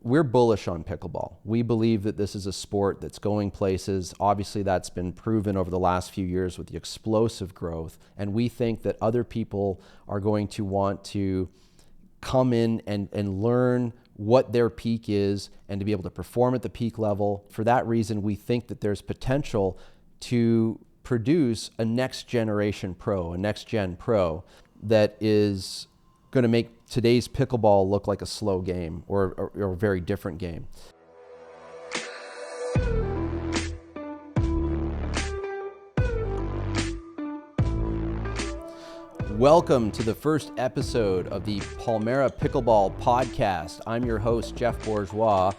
we're bullish on pickleball. We believe that this is a sport that's going places. Obviously, that's been proven over the last few years with the explosive growth. And we think that other people are going to want to come in and learn what their peak is and to be able to perform at the peak level. For that reason, we think that there's potential to produce a next generation pro, a next gen pro that is going to make today's pickleball look like a slow game or a very different game. Welcome to the first episode of the Palmera Pickleball Podcast. I'm your host, Geoff Bourgeois,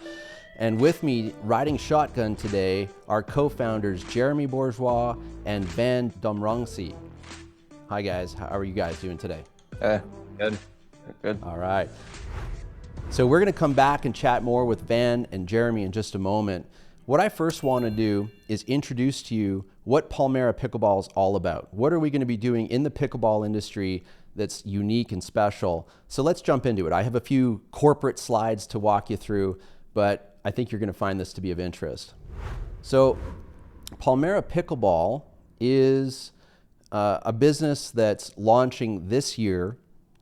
and with me riding shotgun today are co-founders Jeremy Bourgeois and Van Domrangsi. Hi guys, how are you guys doing today? Good. All right. So we're going to come back and chat more with Van and Jeremy in just a moment. What I first want to do is introduce to you what Palmera Pickleball is all about. What are we going to be doing in the pickleball industry that's unique and special? So let's jump into it. I have a few corporate slides to walk you through, but I think you're going to find this to be of interest. So Palmera Pickleball is a business that's launching this year.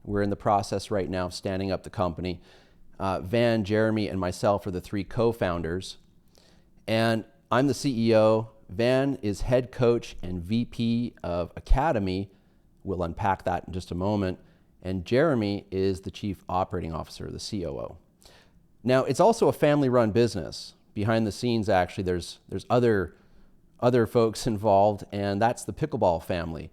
We're in the process right now of standing up the company. Van, Jeremy, and myself are the three co-founders. And I'm the CEO. Van is head coach and VP of Academy. We'll unpack that in just a moment. And Jeremy is the Chief Operating Officer, the COO. Now, it's also a family-run business. Behind the scenes, actually, there's other folks involved, and that's the pickleball family.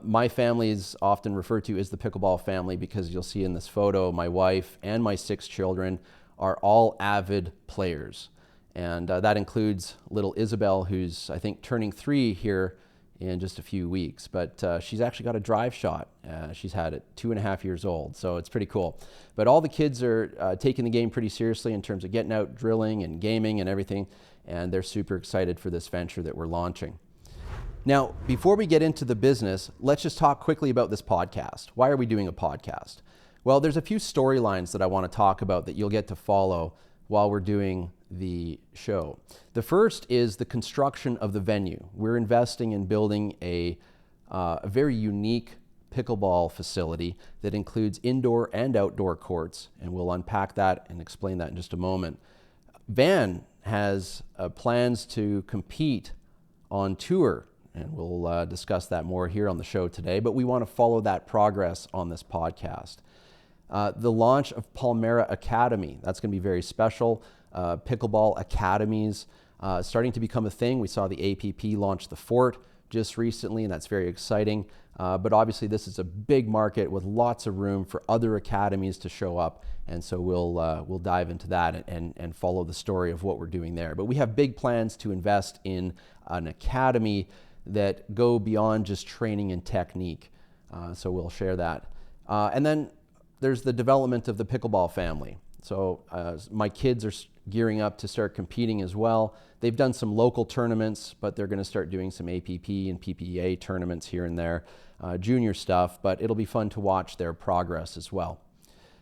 My family is often referred to as the pickleball family because you'll see in this photo, my wife and my 6 children are all avid players. And that includes little Isabel, who's, I think, turning 3 here in just a few weeks. But she's actually got a drive shot. She's had it 2.5 years old, so it's pretty cool. But all the kids are taking the game pretty seriously in terms of getting out, drilling, and gaming and everything. And they're super excited for this venture that we're launching. Now, before we get into the business, let's just talk quickly about this podcast. Why are we doing a podcast? Well, there's a few storylines that I want to talk about that you'll get to follow while we're doing the show. The first is the construction of the venue. We're investing in building a very unique pickleball facility that includes indoor and outdoor courts, and we'll unpack that and explain that in just a moment. Van has plans to compete on tour, and we'll discuss that more here on the show today, but we want to follow that progress on this podcast. The launch of Palmera Academy, that's going to be very special. Pickleball academies starting to become a thing. We saw the APP launch the Fort just recently, and that's very exciting. But obviously this is a big market with lots of room for other academies to show up, and so we'll dive into that and follow the story of what we're doing there. But we have big plans to invest in an academy that go beyond just training and technique. So we'll share that. And then there's the development of the pickleball family. So my kids are gearing up to start competing as well. They've done some local tournaments, but they're going to start doing some APP and PPA tournaments here and there, junior stuff, but it'll be fun to watch their progress as well.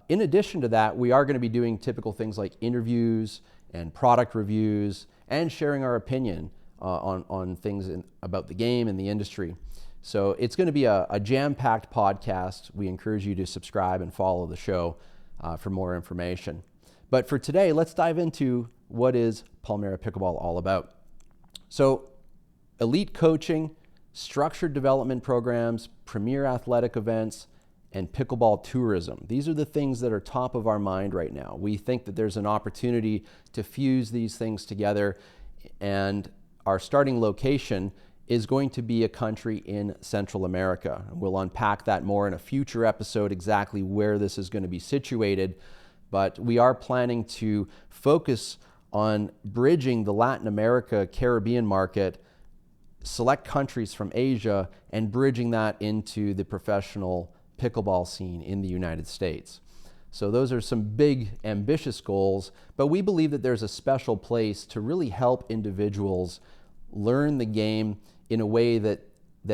In addition to that, we are going to be doing typical things like interviews and product reviews and sharing our opinion on things about the game and the industry. So it's going to be a jam-packed podcast. We encourage you to subscribe and follow the show for more information. But for today, let's dive into what is Palmera Pickleball all about. So elite coaching, structured development programs, premier athletic events, and pickleball tourism. These are the things that are top of our mind right now. We think that there's an opportunity to fuse these things together, and our starting location is going to be a country in Central America. We'll unpack that more in a future episode, exactly where this is going to be situated. But we are planning to focus on bridging the Latin America, Caribbean market, select countries from Asia, and bridging that into the professional pickleball scene in the United States. So those are some big, ambitious goals, but we believe that there's a special place to really help individuals learn the game in a way that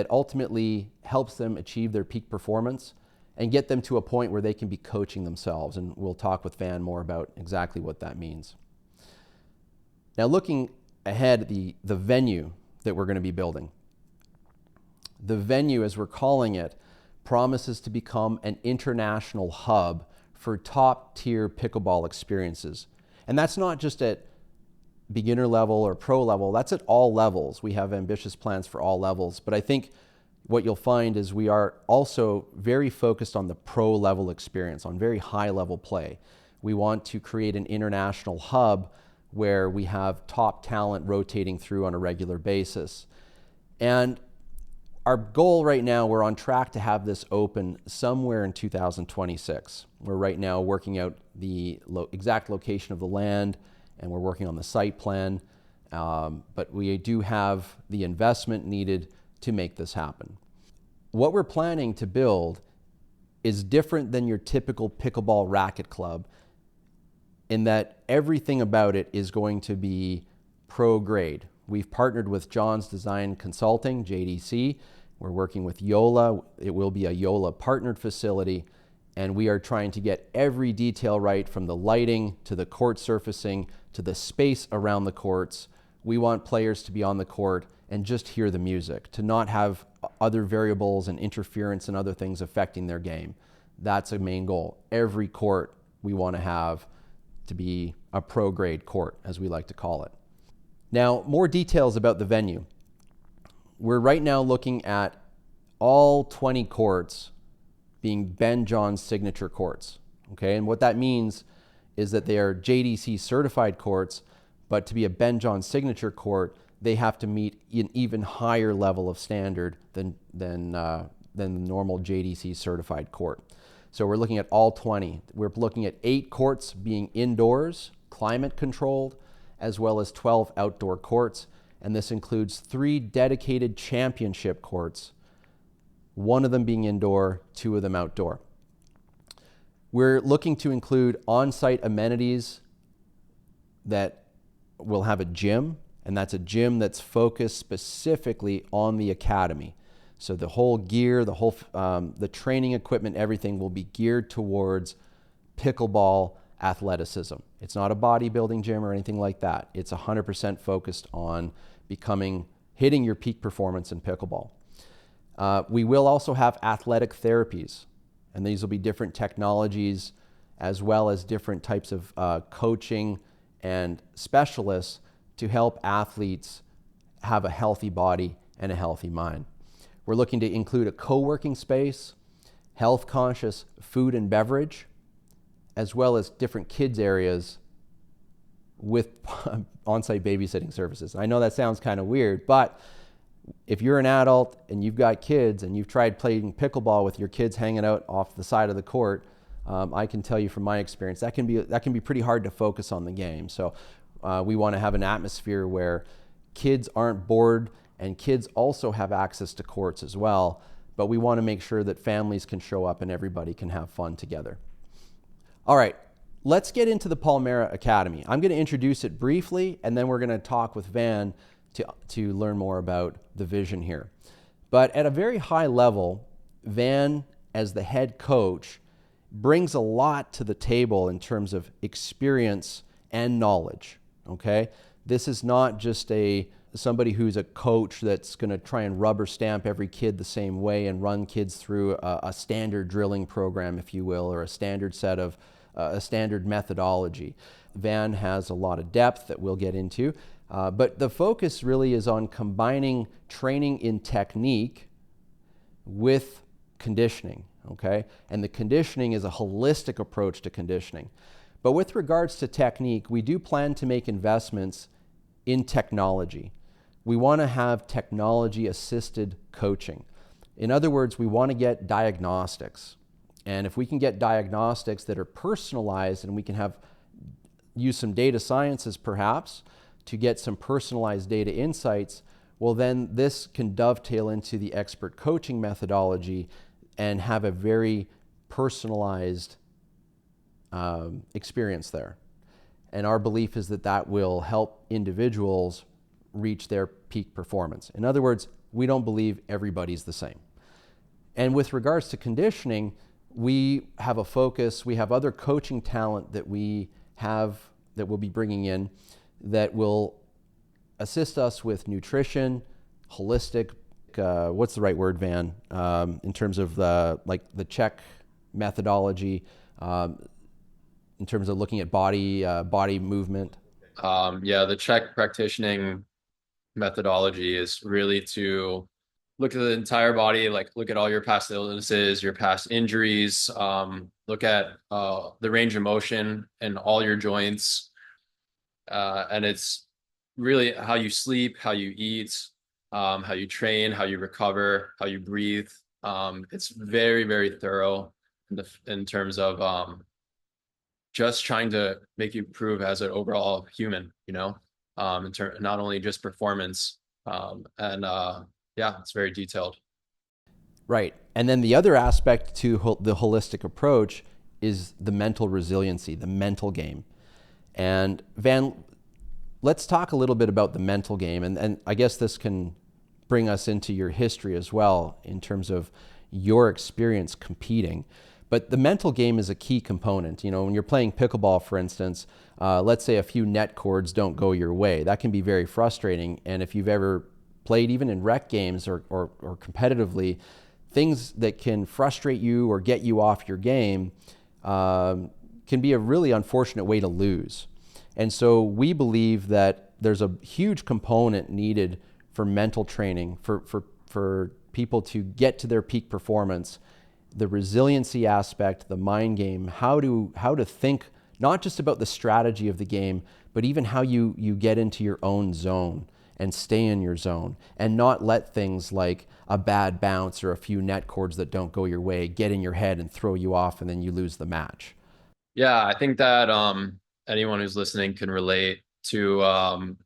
ultimately helps them achieve their peak performance and get them to a point where they can be coaching themselves. And we'll talk with Van more about exactly what that means. Now, looking ahead, the venue that we're going to be building. The venue, as we're calling it, promises to become an international hub for top-tier pickleball experiences. And that's not just at beginner level or pro level, that's at all levels. We have ambitious plans for all levels, but I think what you'll find is we are also very focused on the pro level experience, on very high level play. We want to create an international hub where we have top talent rotating through on a regular basis. And our goal right now, we're on track to have this open somewhere in 2026. We're right now working out the exact location of the land, and we're working on the site plan, but we do have the investment needed to make this happen. What we're planning to build is different than your typical pickleball racket club in that everything about it is going to be pro grade. We've partnered with John's Design Consulting, JDC. We're working with Yola. It will be a Yola partnered facility, and we are trying to get every detail right, from the lighting to the court surfacing to the space around the courts. We want players to be on the court and just hear the music, to not have other variables and interference and other things affecting their game. That's a main goal. Every court we want to have to be a pro grade court, as we like to call it. Now, more details about the venue. We're right now looking at all 20 courts being Ben John's signature courts, okay? And what that means is that they are JDC certified courts, but to be a Ben John signature court, they have to meet an even higher level of standard than the normal JDC certified court. So we're looking at all 20. We're looking at 8 courts being indoors, climate controlled, as well as 12 outdoor courts. And this includes 3 dedicated championship courts, 1 of them being indoor, 2 of them outdoor. We're looking to include on-site amenities that will have a gym, and that's a gym that's focused specifically on the academy. So the whole gear, the training equipment, everything will be geared towards pickleball athleticism. It's not a bodybuilding gym or anything like that. It's 100% focused on hitting your peak performance in pickleball. We will also have athletic therapies, and these will be different technologies as well as different types of coaching and specialists to help athletes have a healthy body and a healthy mind. We're looking to include a co-working space, health-conscious food and beverage, as well as different kids areas with on-site babysitting services. I know that sounds kind of weird, but if you're an adult and you've got kids and you've tried playing pickleball with your kids hanging out off the side of the court, I can tell you from my experience, that can be pretty hard to focus on the game. So we want to have an atmosphere where kids aren't bored, and kids also have access to courts as well, but we want to make sure that families can show up and everybody can have fun together. All right, let's get into the Palmera Academy. I'm going to introduce it briefly, and then we're going to talk with Van to learn more about the vision here. But at a very high level, Van, as the head coach, brings a lot to the table in terms of experience and knowledge, okay? This is not just somebody who's a coach that's going to try and rubber stamp every kid the same way and run kids through a standard drilling program, if you will, or a standard set of a standard methodology. Van has a lot of depth that we'll get into, but the focus really is on combining training in technique with conditioning, okay? And the conditioning is a holistic approach to conditioning. But with regards to technique, we do plan to make investments in technology. We want to have technology-assisted coaching. In other words, we want to get diagnostics. And if we can get diagnostics that are personalized, and we can use some data sciences perhaps to get some personalized data insights, well, then this can dovetail into the expert coaching methodology and have a very personalized experience there. And our belief is that that will help individuals reach their peak performance. In other words, we don't believe everybody's the same. And with regards to conditioning, we have a focus. We have other coaching talent that we'll be bringing in that will assist us with nutrition, holistic, what's the right word, Van, in terms of the check methodology, in terms of looking at body movement. Yeah, the check practitioning methodology is really to look at the entire body, like look at all your past illnesses, your past injuries, look at the range of motion and all your joints. And it's really how you sleep, how you eat, how you train, how you recover, how you breathe. It's very, very thorough in terms of just trying to make you improve as an overall human, not only just performance. Yeah, it's very detailed. Right. And then the other aspect to the holistic approach is the mental resiliency, the mental game. And Van, let's talk a little bit about the mental game. And I guess this can bring us into your history as well in terms of your experience competing. But the mental game is a key component. When you're playing pickleball, for instance, let's say a few net cords don't go your way. That can be very frustrating. And if you've ever played even in rec games or competitively, things that can frustrate you or get you off your game can be a really unfortunate way to lose. And so we believe that there's a huge component needed for mental training, for people to get to their peak performance, the resiliency aspect, the mind game, how to think not just about the strategy of the game, but even how you get into your own zone and stay in your zone and not let things like a bad bounce or a few net cords that don't go your way get in your head and throw you off and then you lose the match. Yeah, I think that anyone who's listening can relate to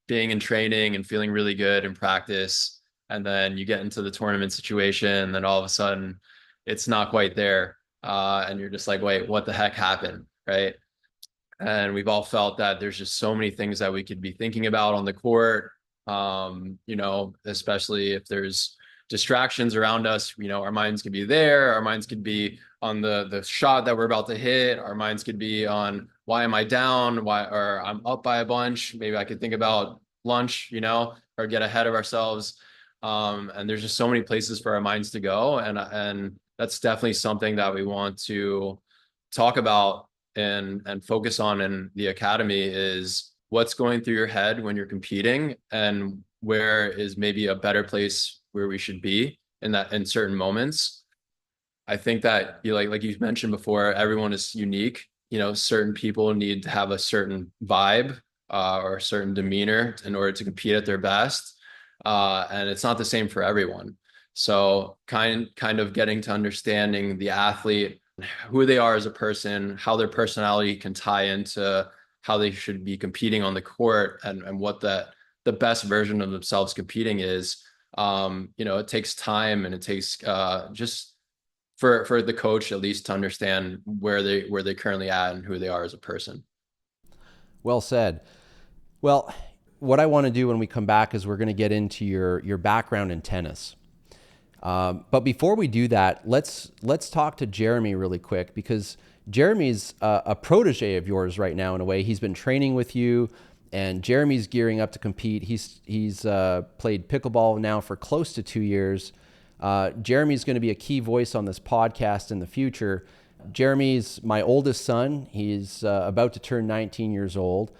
being in training and feeling really good in practice. And then you get into the tournament situation, and then all of a sudden it's not quite there. And you're just like, wait, what the heck happened? Right. And we've all felt that there's just so many things that we could be thinking about on the court, especially if there's distractions around us. Our minds could be there. Our minds could be on the shot that we're about to hit. Our minds could be on why am I down? Or I'm up by a bunch. Maybe I could think about lunch, or get ahead of ourselves. And there's just so many places for our minds to go. And that's definitely something that we want to talk about and focus on in the academy is what's going through your head when you're competing and where is maybe a better place where we should be in certain moments. I think that like you mentioned before, everyone is unique. Certain people need to have a certain vibe or a certain demeanor in order to compete at their best. And it's not the same for everyone. So kind of getting to understanding the athlete, who they are as a person, how their personality can tie into how they should be competing on the court and what the best version of themselves competing is. It takes time and it takes just for the coach at least to understand where they currently at and who they are as a person. Well said. Well, what I want to do when we come back is we're going to get into your background in tennis. But before we do that, let's talk to Jeremy really quick, because Jeremy's a protege of yours right now in a way. He's been training with you, and Jeremy's gearing up to compete. He's played pickleball now for close to 2 years. Jeremy's going to be a key voice on this podcast in the future. Jeremy's my oldest son. He's about to turn 19 years old.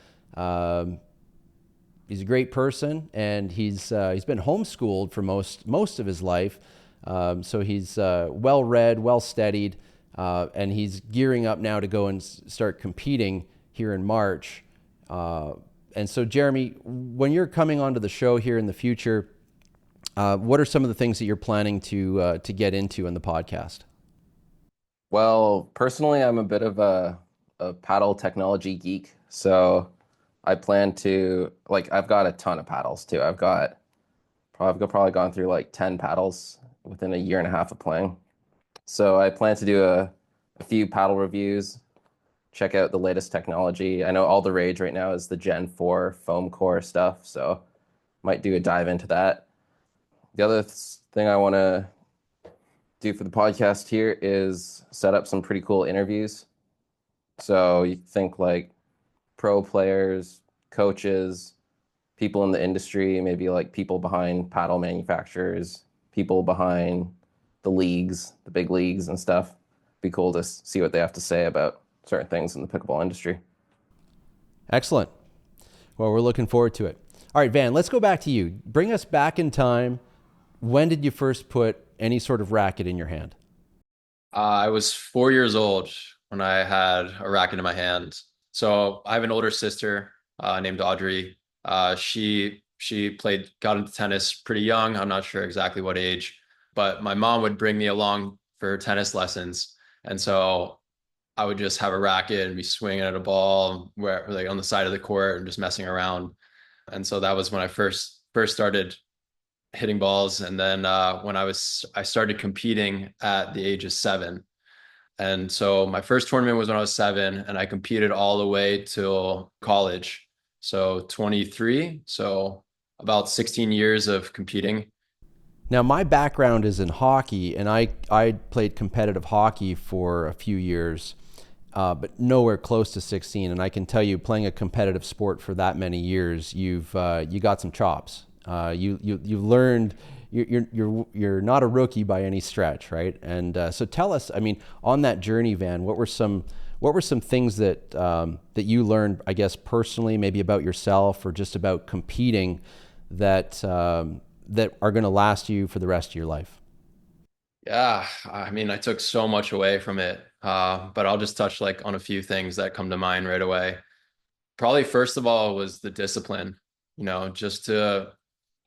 He's a great person, and he's been homeschooled for most of his life. So he's well-read, well-studied, and he's gearing up now to go and start competing here in March. And so, Jeremy, when you're coming onto the show here in the future, what are some of the things that you're planning to get into in the podcast? Well, personally, I'm a bit of a paddle technology geek, so I plan to, I've got a ton of paddles too. I've probably gone through like 10 paddles within a year and a half of playing. So I plan to do a few paddle reviews, check out the latest technology. I know all the rage right now is the Gen 4 foam core stuff, so might do a dive into that. The other thing I want to do for the podcast here is set up some pretty cool interviews. So you think like pro players, coaches, people in the industry, maybe like people behind paddle manufacturers, people behind the leagues, the big leagues and stuff. Be cool to see what they have to say about certain things in the pickleball industry. Excellent. Well, we're looking forward to it. All right, Van, let's go back to you. Bring us back in time. When did you first put any sort of racket in your hand? I was 4 years old when I had a racket in my hand. So I have an older sister named Audrey. She got into tennis pretty young. I'm not sure exactly what age, but my mom would bring me along for tennis lessons. And so I would just have a racket and be swinging at a ball where like on the side of the court and just messing around. And so that was when I first started hitting balls. And then I started competing at the age of 7. And so my first tournament was when I was 7, and I competed all the way till college. So 23, so about 16 years of competing. Now, my background is in hockey, and I played competitive hockey for a few years, but nowhere close to 16. And I can tell you, playing a competitive sport for that many years, you got some chops. You learned. You're not a rookie by any stretch, right? And so tell us, I mean, on that journey, Van, what were some things that that you learned, I guess, personally, maybe about yourself or just about competing, that that are going to last you for the rest of your life? Yeah, I mean, I took so much away from it, but I'll just touch like on a few things that come to mind right away. Probably first of all was the discipline, just to,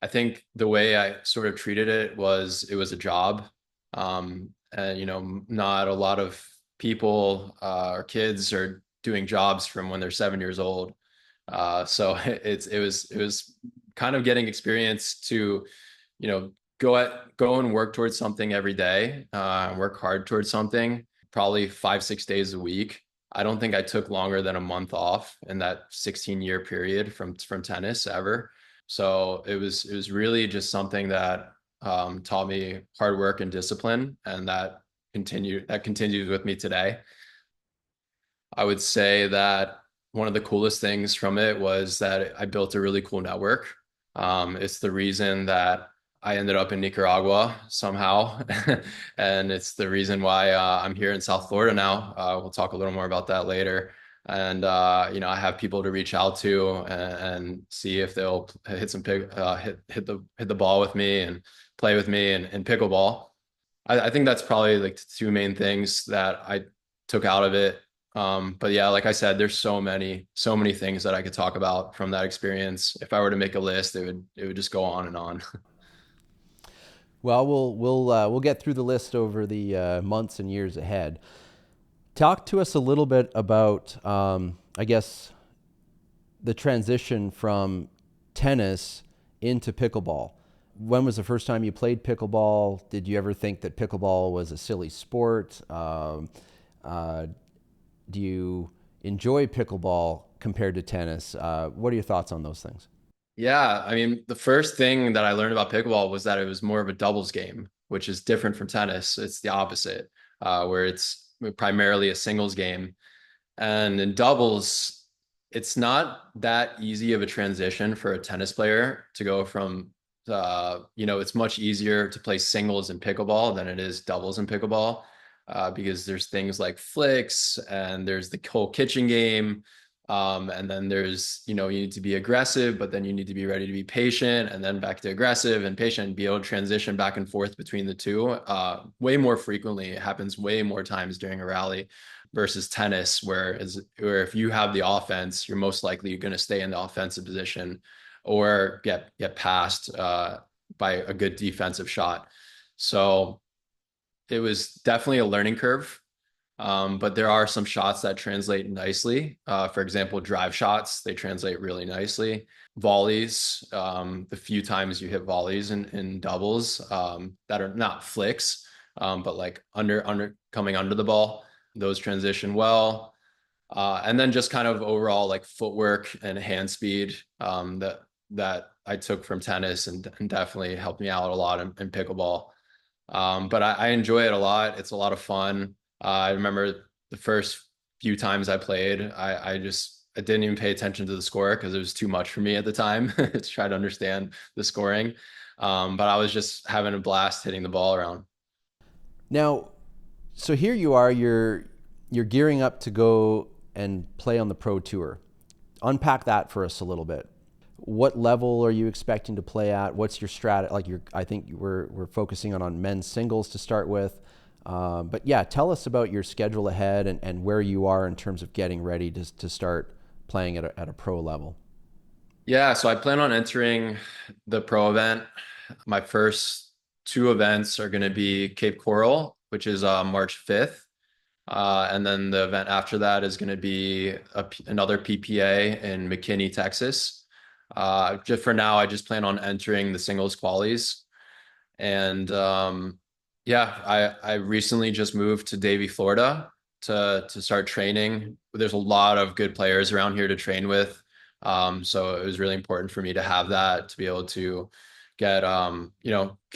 I think the way I sort of treated it was a job. And, not a lot of people or kids are doing jobs from when they're 7 years old. So it was kind of getting experience to, go and work towards something every day, work hard towards something, probably 5, 6 days a week. I don't think I took longer than a month off in that 16-year period from tennis ever. So it was really just something that taught me hard work and discipline, and that continues with me today. I would say that one of the coolest things from it was that I built a really cool network. It's the reason that I ended up in Nicaragua somehow, and it's the reason why I'm here in South Florida now. We'll talk a little more about that later. And I have people to reach out to and see if they'll hit the ball with me and play with me in pickleball. I think that's probably like the two main things that I took out of it. But yeah, like I said, there's so many things that I could talk about from that experience. If I were to make a list, it would just go on and on. Well, we'll get through the list over the months and years ahead. Talk to us a little bit about, I guess, the transition from tennis into pickleball. When was the first time you played pickleball? Did you ever think that pickleball was a silly sport? Do you enjoy pickleball compared to tennis? What are your thoughts on those things? Yeah, I mean, the first thing that I learned about pickleball was that it was more of a doubles game, which is different from tennis. It's the opposite, where it's primarily a singles game. And in doubles, it's not that easy of a transition for a tennis player to go from, it's much easier to play singles in pickleball than it is doubles in pickleball, because there's things like flicks and there's the whole kitchen game. And then there's, you need to be aggressive, but then you need to be ready to be patient, and then back to aggressive and patient, and be able to transition back and forth between the two way more frequently. It happens way more times during a rally versus tennis, where if you have the offense, you're most likely going to stay in the offensive position or get passed by a good defensive shot. So it was definitely a learning curve. But there are some shots that translate nicely. For example, drive shots, they translate really nicely. Volleys, the few times you hit volleys in doubles that are not flicks, but like coming under the ball, those transition well. And then just kind of overall like footwork and hand speed that I took from tennis and definitely helped me out a lot in pickleball. But I enjoy it a lot. It's a lot of fun. I remember the first few times I played, I didn't even pay attention to the score because it was too much for me at the time to try to understand the scoring. But I was just having a blast hitting the ball around. Now, so here you are, you're gearing up to go and play on the pro tour. Unpack that for us a little bit. What level are you expecting to play at? What's your strategy? Like I think we're focusing on men's singles to start with. But yeah, tell us about your schedule ahead and where you are in terms of getting ready to start playing at a pro level. Yeah, so I plan on entering the pro event. My first two events are going to be Cape Coral, which is March 5th. And then the event after that is going to be another PPA in McKinney, Texas. Just for now, I just plan on entering the singles qualies. And yeah, I recently just moved to Davie, Florida to start training. There's a lot of good players around here to train with. So it was really important for me to have that, to be able to get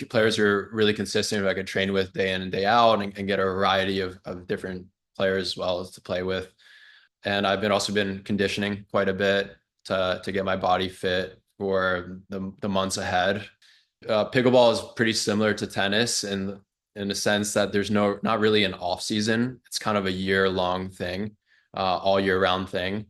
players who are really consistent who I could train with day in and day out, and get a variety of different players as well as to play with. And I've also been conditioning quite a bit to get my body fit for the months ahead. Pickleball is pretty similar to tennis in the sense that there's not really an off season. It's kind of a year-long thing, all year round thing.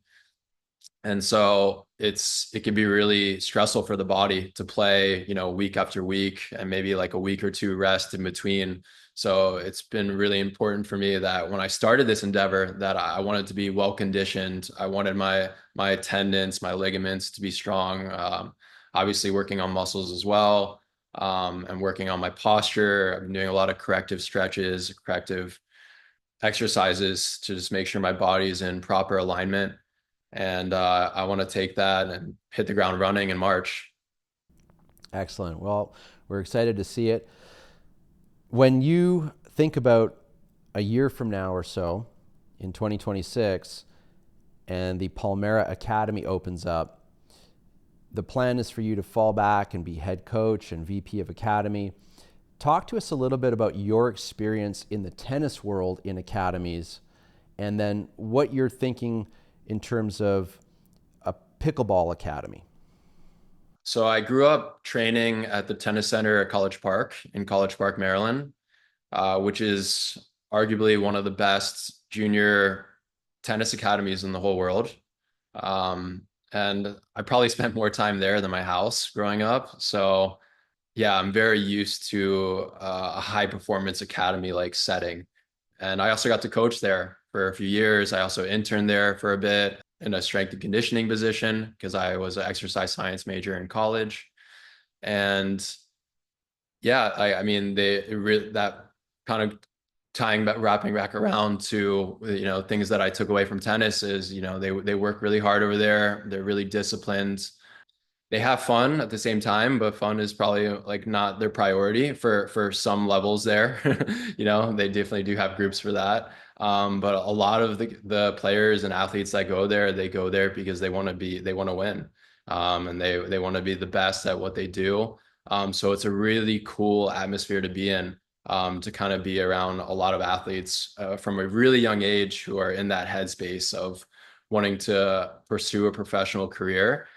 And so it can be really stressful for the body to play, week after week, and maybe like a week or two rest in between. So it's been really important for me that when I started this endeavor, that I wanted to be well conditioned. I wanted my tendons, my ligaments to be strong. Obviously working on muscles as well, and working on my posture. I've been doing a lot of corrective stretches, corrective exercises to just make sure my body is in proper alignment. And I want to take that and hit the ground running in March. Excellent. Well, we're excited to see it. When you think about a year from now or so, in 2026, and the Palmera Academy opens up, the plan is for you to fall back and be head coach and VP of Academy. Talk to us a little bit about your experience in the tennis world in academies, and then what you're thinking in terms of a pickleball academy. So I grew up training at the tennis center at College Park in College Park, Maryland, which is arguably one of the best junior tennis academies in the whole world. And I probably spent more time there than my house growing up. So yeah, I'm very used to a high performance academy like setting. And I also got to coach there for a few years. I also interned there for a bit in a strength and conditioning position because I was an exercise science major in college. And yeah, I mean, that kind of wrapping back around to, things that I took away from tennis is, they work really hard over there. They're really disciplined. They have fun at the same time, but fun is probably like not their priority for some levels there. They definitely do have groups for that. But a lot of the players and athletes that they go there because they want to win. And they want to be the best at what they do. So it's a really cool atmosphere to be in, to kind of be around a lot of athletes from a really young age who are in that headspace of wanting to pursue a professional career.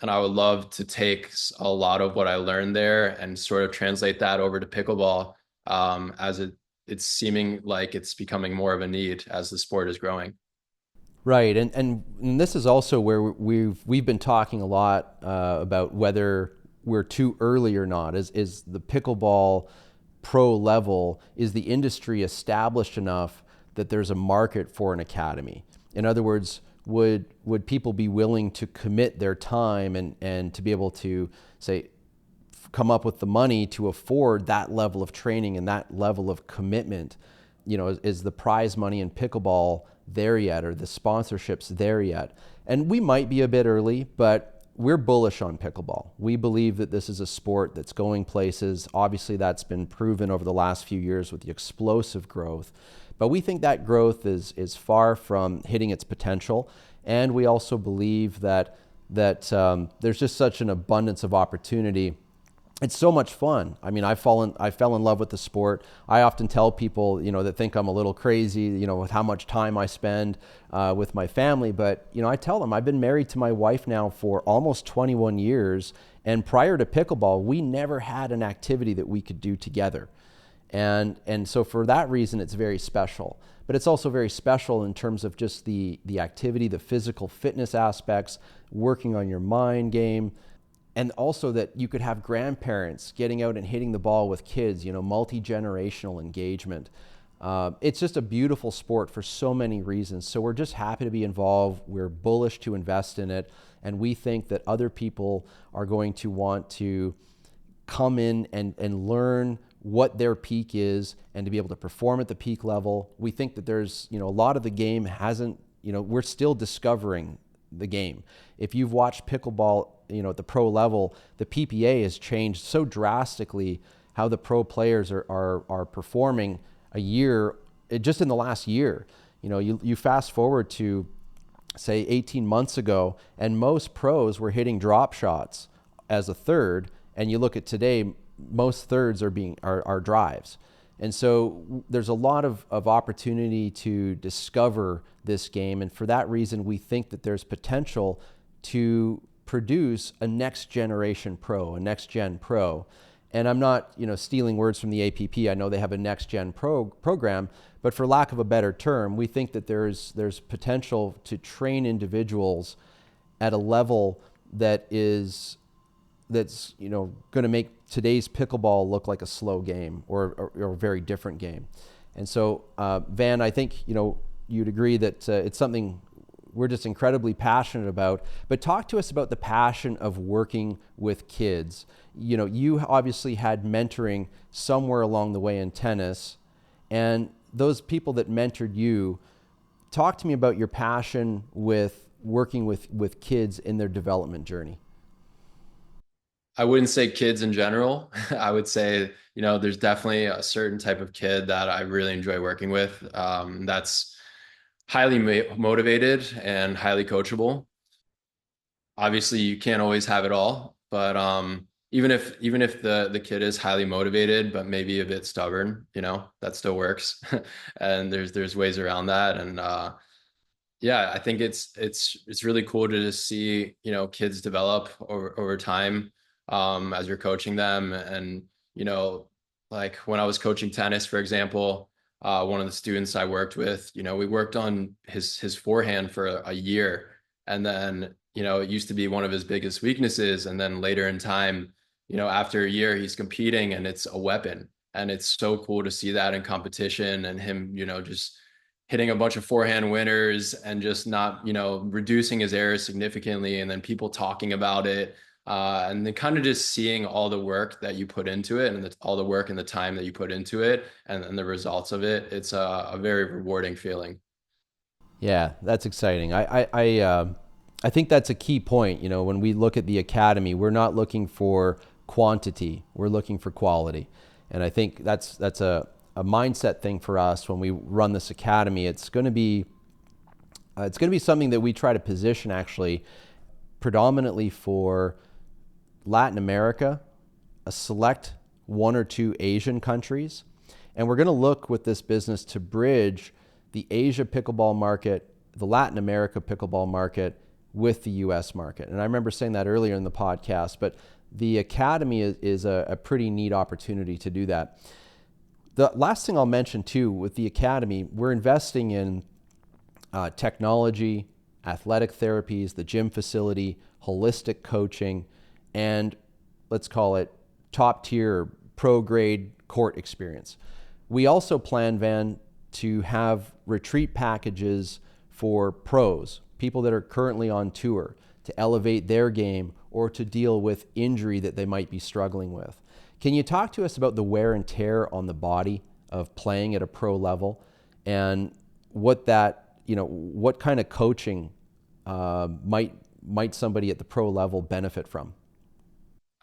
And I would love to take a lot of what I learned there and sort of translate that over to pickleball, as it's seeming like it's becoming more of a need as the sport is growing. Right, and this is also where we've been talking a lot about whether we're too early or not. Is the pickleball pro level, is the industry established enough that there's a market for an academy? In other words, would people be willing to commit their time and to be able to say come up with the money to afford that level of training and that level of commitment? Is the prize money in pickleball there yet, or the sponsorships there yet? And we might be a bit early, but we're bullish on pickleball. We believe that this is a sport that's going places. Obviously, that's been proven over the last few years with the explosive growth. But we think that growth is far from hitting its potential. And we also believe that there's just such an abundance of opportunity it's so much fun. I mean, I fell in love with the sport. I often tell people, that think I'm a little crazy, with how much time I spend with my family. But, I tell them I've been married to my wife now for almost 21 years. And prior to pickleball, we never had an activity that we could do together. And so for that reason, it's very special. But it's also very special in terms of just the activity, the physical fitness aspects, working on your mind game, and also that you could have grandparents getting out and hitting the ball with kids, multi-generational engagement. It's just a beautiful sport for so many reasons. So we're just happy to be involved. We're bullish to invest in it. And we think that other people are going to want to come in and learn what their peak is and to be able to perform at the peak level. We think that there's, a lot of the game hasn't, we're still discovering the game. If you've watched pickleball, at the pro level, the PPA has changed so drastically how the pro players are performing just in the last year. You fast forward to say 18 months ago, and most pros were hitting drop shots as a third, and you look at today, most thirds are drives. And so there's a lot of opportunity to discover this game. And for that reason, we think that there's potential to produce a next generation pro, a next gen pro. And I'm not, stealing words from the APP. I know they have a next gen program, but for lack of a better term, we think that there's potential to train individuals at a level that's going to make today's pickleball look like a slow game or a very different game. And so, Van, I think you'd agree that it's something we're just incredibly passionate about. But talk to us about the passion of working with kids. You obviously had mentoring somewhere along the way in tennis, and those people that mentored you. Talk to me about your passion with working with kids in their development journey. I wouldn't say kids in general. I would say, there's definitely a certain type of kid that I really enjoy working with. That's highly motivated and highly coachable. Obviously, you can't always have it all, but even if the kid is highly motivated, but maybe a bit stubborn, that still works. And there's ways around that. And yeah, I think it's really cool to just see, kids develop over time as you're coaching them. And, like when I was coaching tennis, for example, one of the students I worked with, we worked on his forehand for a year. And then, it used to be one of his biggest weaknesses. And then later in time, after a year, he's competing and it's a weapon. And it's so cool to see that in competition and him, just hitting a bunch of forehand winners and just not, reducing his errors significantly. And then people talking about it. And then kind of just seeing all the work that you put into it and all the work and the time that you put into it and the results of it. It's a very rewarding feeling. Yeah, that's exciting. I think that's a key point. When we look at the academy, we're not looking for quantity, we're looking for quality. And I think that's a mindset thing for us when we run this academy. It's going to be something that we try to position actually predominantly for Latin America, a select one or two Asian countries. And we're going to look with this business to bridge the Asia pickleball market, the Latin America pickleball market with the US market. And I remember saying that earlier in the podcast, but the academy is a pretty neat opportunity to do that. The last thing I'll mention too with the academy, we're investing in technology, athletic therapies, the gym facility, holistic coaching, and let's call it top tier pro grade court experience. We also plan, Van, to have retreat packages for pros, people that are currently on tour, to elevate their game or to deal with injury that they might be struggling with. Can you talk to us about the wear and tear on the body of playing at a pro level and what kind of coaching might somebody at the pro level benefit from?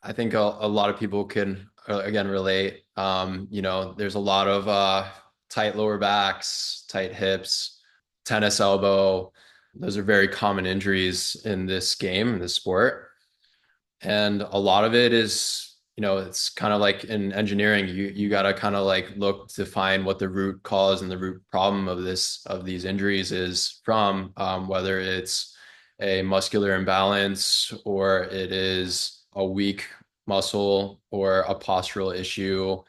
I think a lot of people can again relate. There's a lot of tight lower backs, tight hips, tennis elbow. Those are very common injuries in this game, in this sport. And a lot of it is it's kind of like in engineering, you got to kind of like look to find what the root cause and the root problem of these injuries is from, whether it's a muscular imbalance or it is a weak muscle or a postural issue.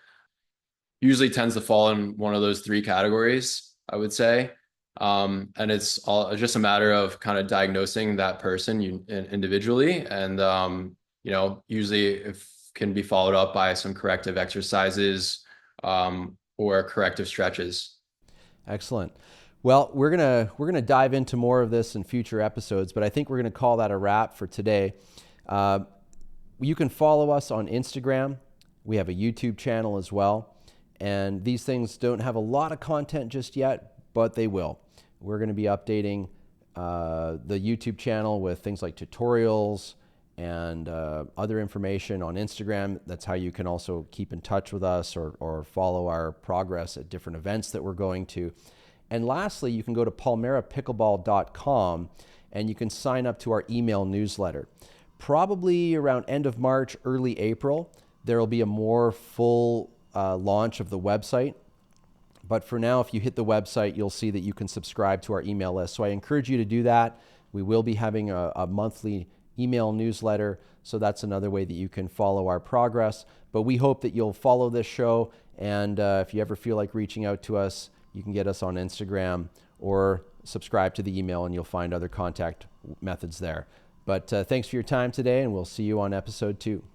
Usually tends to fall in one of those three categories, I would say. And it's all just a matter of kind of diagnosing that person individually. And, usually if can be followed up by some corrective exercises, or corrective stretches. Excellent. Well, we're gonna dive into more of this in future episodes, but I think we're gonna call that a wrap for today. You can follow us on Instagram. We have a YouTube channel as well. And these things don't have a lot of content just yet, but they will. We're going to be updating the YouTube channel with things like tutorials and other information on Instagram. That's how you can also keep in touch with us or follow our progress at different events that we're going to. And lastly, you can go to palmerapickleball.com and you can sign up to our email newsletter. Probably around end of March, early April, there will be a more full launch of the website. But for now, if you hit the website, you'll see that you can subscribe to our email list. So I encourage you to do that. We will be having a monthly email newsletter. So that's another way that you can follow our progress. But we hope that you'll follow this show. And if you ever feel like reaching out to us, you can get us on Instagram or subscribe to the email and you'll find other contact methods there. But thanks for your time today, and we'll see you on episode 2.